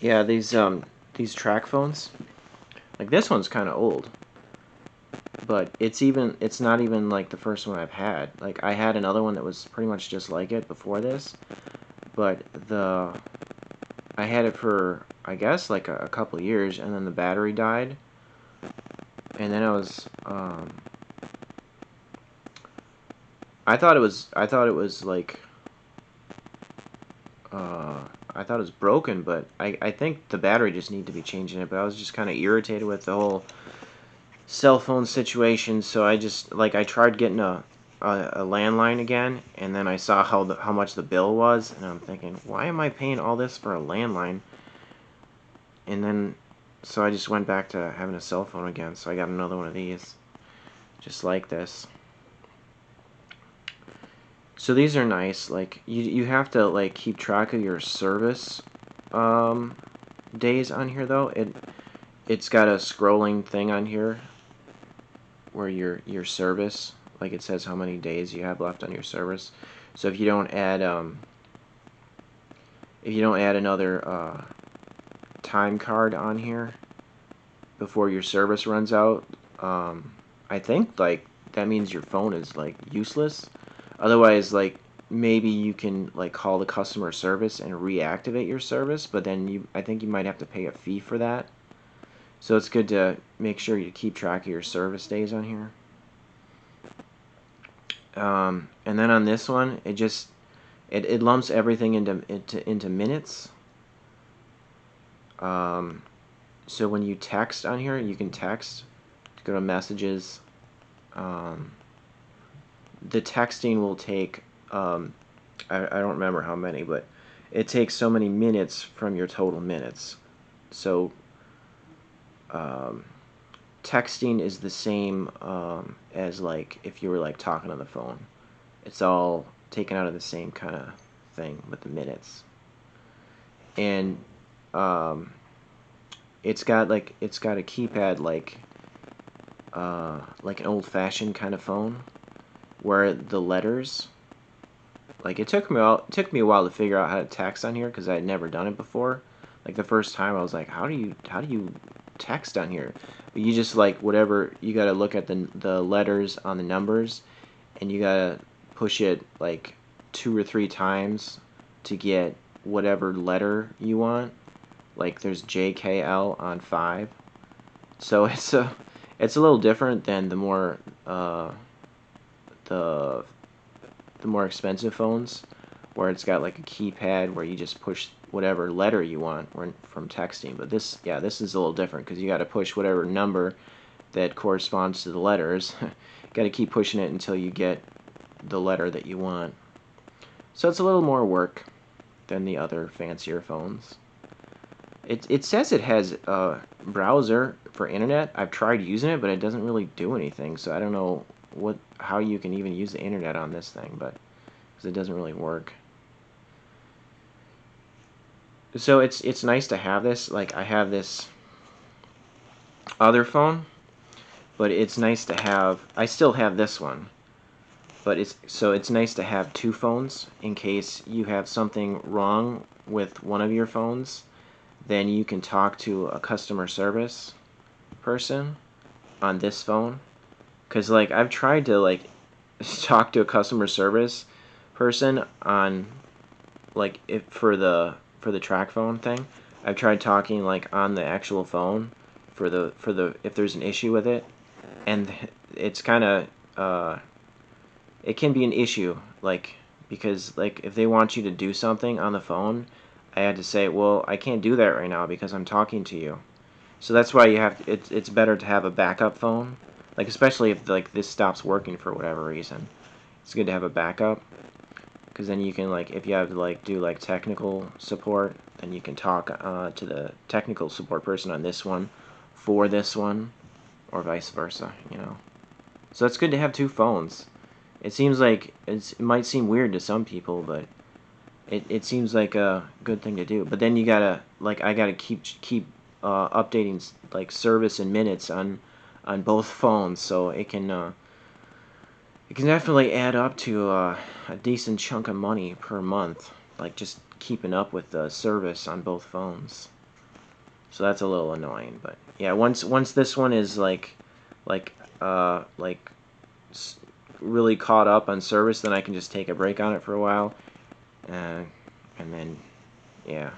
Yeah, these Tracfones. Like this one's kind of old, but it's not even like the first one I've had. Like I had another one that was pretty much just like it before this, but I had it for I guess like a couple of years, and then the battery died, and then I thought it was like uh, I thought it was broken, but I think the battery just needed to be changed in it. But I was just kind of irritated with the whole cell phone situation, so I tried getting a landline again, and then I saw how much the bill was, and I'm thinking, why am I paying all this for a landline? And then so I just went back to having a cell phone again. So I got another one of these, just like this. So these are nice. Like you have to like keep track of your service um, days on here though. It's got a scrolling thing on here where your service, like it says how many days you have left on your service. So if you don't add another time card on here before your service runs out, I think like that means your phone is like useless. Otherwise, like maybe you can like call the customer service and reactivate your service, but then I think you might have to pay a fee for that. So it's good to make sure you keep track of your service days on here. And then on this one, it lumps everything into minutes. Um, so when you text on here, you can text to go to messages. Um, the texting will take I don't remember how many, but it takes so many minutes from your total minutes. So um, texting is the same as like if you were like talking on the phone. It's all taken out of the same kind of thing with the minutes. And um, it's got a keypad like an old-fashioned kind of phone where the letters, like it took me a while to figure out how to text on here because I had never done it before. Like the first time I was like, how do you text on here? But you just like whatever, you got to look at the letters on the numbers, and you got to push it like 2 or 3 times to get whatever letter you want. Like there's JKL on 5. So it's a little different than the the more expensive phones, where it's got like a keypad where you just push whatever letter you want from texting. But this is a little different because you got to push whatever number that corresponds to the letters. Got to keep pushing it until you get the letter that you want. So it's a little more work than the other fancier phones. It says it has a browser for internet. I've tried using it, but it doesn't really do anything. So I don't know how you can even use the internet on this thing, but because it doesn't really work. So it's nice to have this. Like I have this other phone, but it's nice to have. I still have this one, but it's nice to have two phones in case you have something wrong with one of your phones. Then you can talk to a customer service person on this phone. Cause like I've tried to like talk to a customer service person on like if for the Tracfone thing. I've tried talking like on the actual phone for the if there's an issue with it, and it's kind of it can be an issue like because like if they want you to do something on the phone, I had to say, well, I can't do that right now because I'm talking to you. So that's why you have it's better to have a backup phone, like especially if like this stops working for whatever reason. It's good to have a backup because then you can like if you have to like do like technical support, then you can talk to the technical support person on this one for this one, or vice versa. So it's good to have two phones. It seems like it might seem weird to some people, but it seems like a good thing to do. But then you gotta like I gotta keep updating like service and minutes on both phones, so it can definitely add up to a decent chunk of money per month, like just keeping up with the service on both phones. So that's a little annoying. But yeah, once this one is like really caught up on service, then I can just take a break on it for a while, and then yeah.